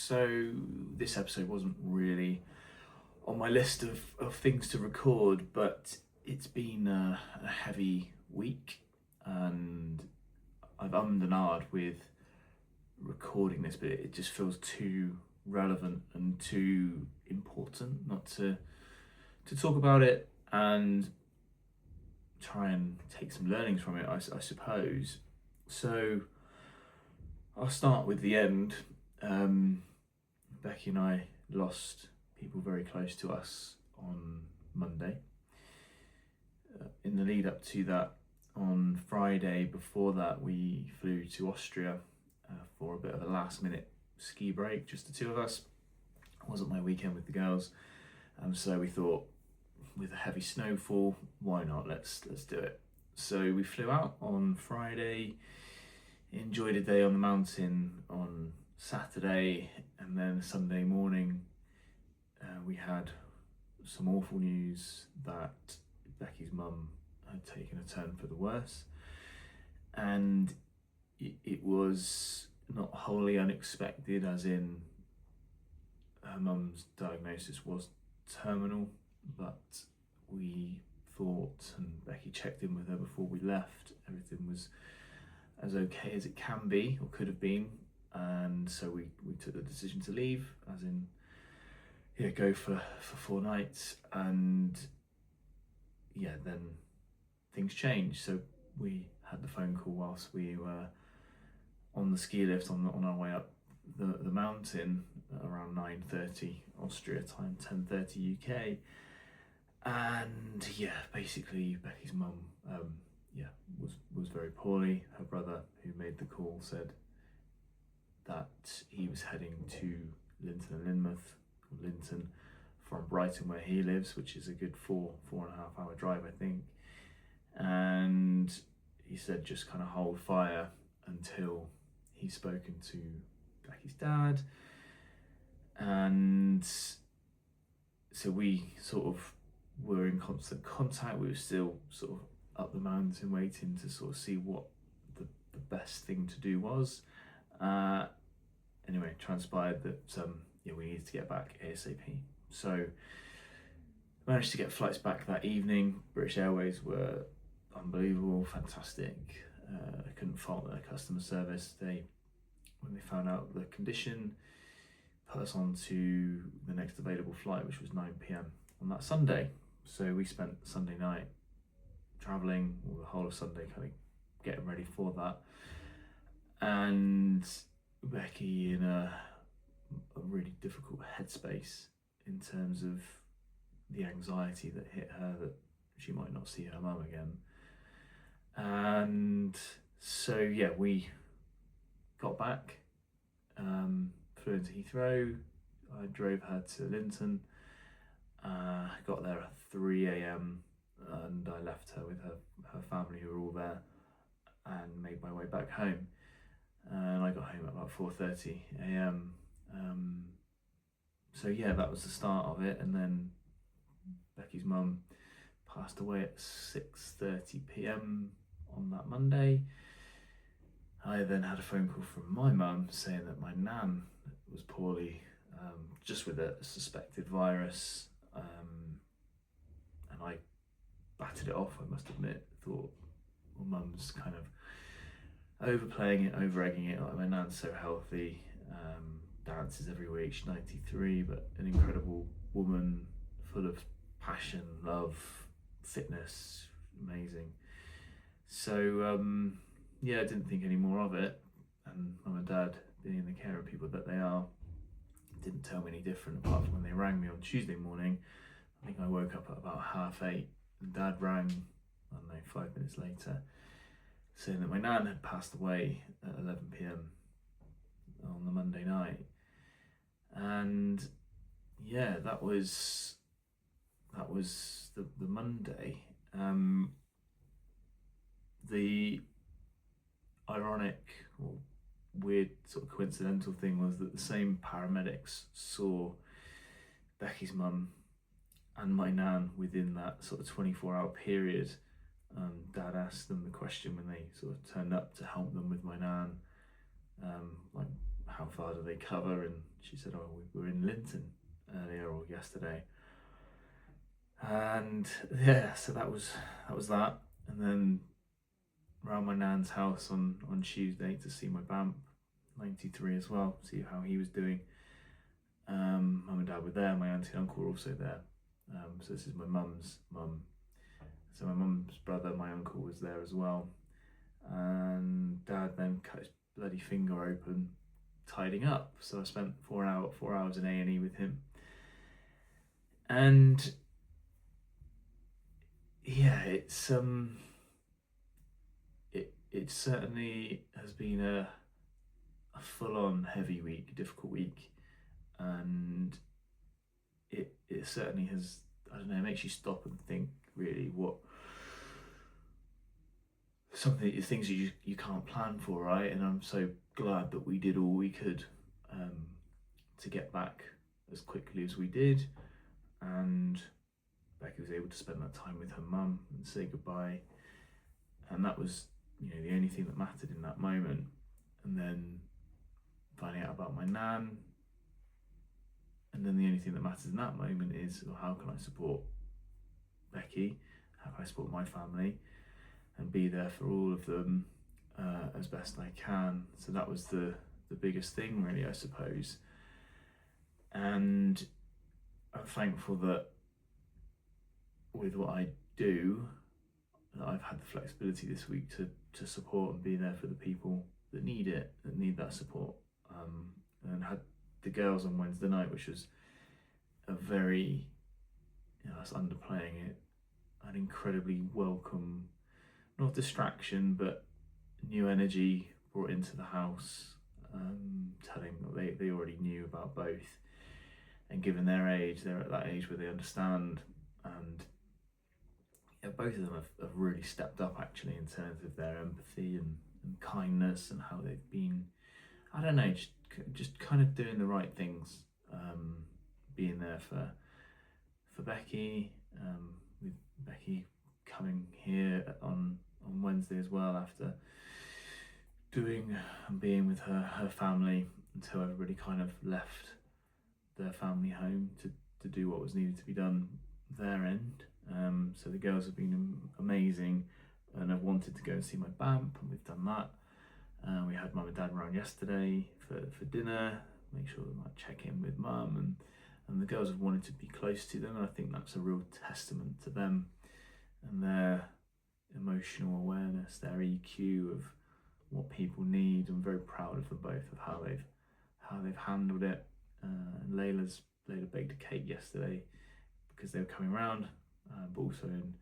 So this episode wasn't really on my list of things to record, but it's been a heavy week and I've ummed and ahed with recording this, but it just feels too relevant and too important not to talk about it and try and take some learnings from it, I suppose. So I'll start with the end. Becky and I lost people very close to us on Monday. In the lead up to that, on Friday before that, we flew to Austria for a bit of a last minute ski break, just the two of us. It wasn't my weekend with the girls, so we thought, with a heavy snowfall, why not? Let's do it. So we flew out on Friday, enjoyed a day on the mountain on Saturday, and then Sunday morning we had some awful news that Becky's mum had taken a turn for the worse, and it was not wholly unexpected, as in her mum's diagnosis was terminal, but we thought, and Becky checked in with her before we left, everything was as okay as it can be or could have been, and so we took the decision to leave, as in go for 4 nights. And then things changed, so we had the phone call whilst we were on the ski lift on our way up the mountain around 9:30 Austria time, 10:30 UK. And basically Becky's mum was very poorly. Her brother, who made the call, said that he was heading to Linton and Linton from Brighton, where he lives, which is a good 4.5 hour drive, I think. And he said just kind of hold fire until he's spoken to Becky's dad. And so we sort of were in constant contact. We were still sort of up the mountain waiting to sort of see what the best thing to do was. Anyway, transpired that we needed to get back ASAP. So managed to get flights back that evening. British Airways were unbelievable, fantastic. I couldn't fault their customer service. When they found out the condition, put us on to the next available flight, which was 9 p.m. on that Sunday. So we spent Sunday night travelling, or the whole of Sunday kind of getting ready for that. And Becky in a really difficult headspace in terms of the anxiety that hit her, that she might not see her mum again. And so we got back, flew into Heathrow. I drove her to Linton, got there at 3 a.m. and I left her with her family, who were all there, and made my way back home. And I got home at about 4:30 a.m. So that was the start of it. And then Becky's mum passed away at 6:30 p.m. on that Monday. I then had a phone call from my mum saying that my nan was poorly, just with a suspected virus, and I batted it off, I must admit. Thought, well, mum's kind of overplaying it, over-egging it. Like, my nan's so healthy, dances every week, she's 93, but an incredible woman, full of passion, love, fitness, amazing. So I didn't think any more of it, and mum and dad, being the caring people that they are, didn't tell me any different, apart from when they rang me on Tuesday morning. I think I woke up at about 8:30, and dad rang, 5 minutes later, saying that my nan had passed away at 11 p.m. on the Monday night. And that was the Monday. The ironic or weird sort of coincidental thing was that the same paramedics saw Becky's mum and my nan within that sort of 24-hour period. Dad asked them the question when they sort of turned up to help them with my nan, like, how far do they cover? And she said, oh, we were in Linton earlier or yesterday. And yeah, so that was that. And then around my nan's house on Tuesday to see my BAMP 93 as well, see how he was doing. Mum and dad were there, my auntie and uncle were also there. So this is my mum's mum. So my mum's brother, my uncle, was there as well. And dad then cut his bloody finger open tidying up. So I spent 4 hours in A&E with him. And yeah, it certainly has been a full-on heavy week, difficult week, and it certainly has, I don't know, it makes you stop and think really what things you can't plan for, right? And I'm so glad that we did all we could to get back as quickly as we did, and Becky was able to spend that time with her mum and say goodbye, and that was, the only thing that mattered in that moment. And then finding out about my nan, and then the only thing that matters in that moment is, well, how can I support Becky, how can I support my family and be there for all of them as best I can. So that was the biggest thing really, I suppose. And I'm thankful that with what I do, that I've had the flexibility this week to support and be there for the people that need it, that need that support. And had the girls on Wednesday night, which was a very, that's underplaying it, an incredibly welcome, not distraction, but new energy brought into the house, telling that they already knew about both. And given their age, they're at that age where they understand, and both of them have really stepped up actually in terms of their empathy and kindness, and how they've been, I don't know, just kind of doing the right things, being there for Becky, with Becky coming here on Wednesday as well, after doing and being with her family until everybody kind of left their family home to do what was needed to be done their end. So the girls have been amazing, and I've wanted to go and see my BAMP, and we've done that. We had mum and dad around yesterday for dinner, make sure they might check in with mum, and the girls have wanted to be close to them, and I think that's a real testament to them and their emotional awareness, their EQ of what people need. I'm very proud of them both, of how they've handled it. And Layla baked a cake yesterday because they were coming around, but also in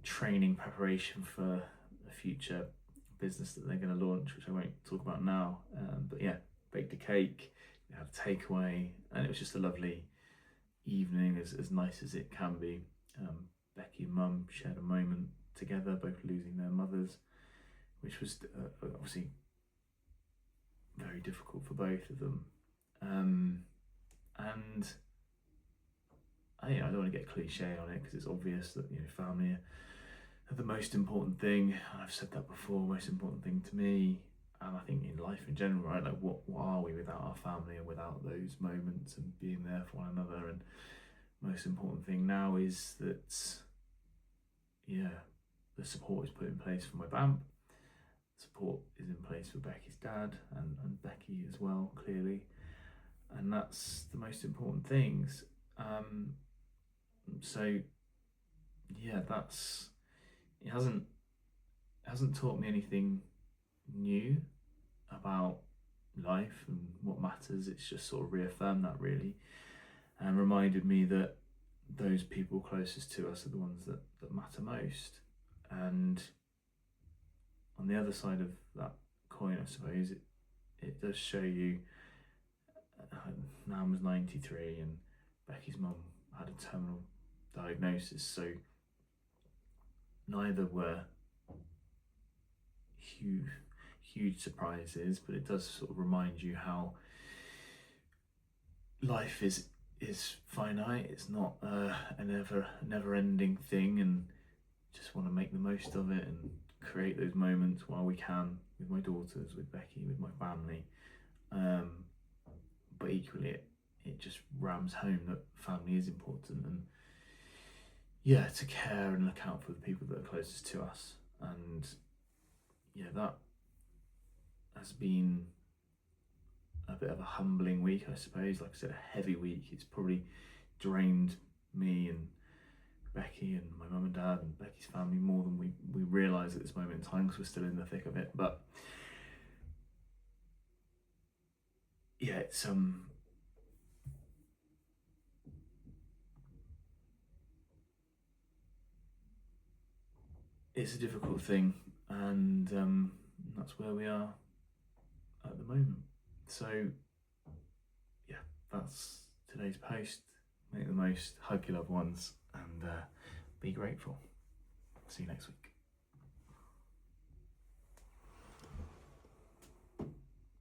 training preparation for a future business that they're going to launch, which I won't talk about now. But yeah, baked a cake, we had a takeaway, and it was just a lovely evening, as nice as it can be. Becky and mum shared a moment together, both losing their mothers, which was obviously very difficult for both of them. And I don't want to get cliche on it, because it's obvious that family are the most important thing. I've said that before, most important thing to me, and I think in life in general, right? Like what are we without our family and without those moments and being there for one another? And most important thing now is that the support is put in place for my BAMP. Support is in place for Becky's dad and Becky as well, clearly, and that's the most important things. So yeah, it hasn't taught me anything new about life and what matters. It's just sort of reaffirmed that really, and reminded me that those people closest to us are the ones that matter most. And on the other side of that coin, I suppose, it does show you, Nan was 93 and Becky's mum had a terminal diagnosis, so neither were huge surprises, but it does sort of remind you how life is finite. It's not a never ending thing, and just want to make the most of it and create those moments while we can, with my daughters, with Becky, with my family. it just rams home that family is important, and yeah, to care and look out for the people that are closest to us. And yeah, that has been a bit of a humbling week, I suppose. Like I said, a heavy week. It's probably drained me and Becky and my mum and dad and Becky's family more than we realise at this moment in time, because we're still in the thick of it. But yeah, it's a difficult thing, and that's where we are at the moment. So yeah, that's today's post. Make the most, hug your loved ones, and be grateful. See you next week.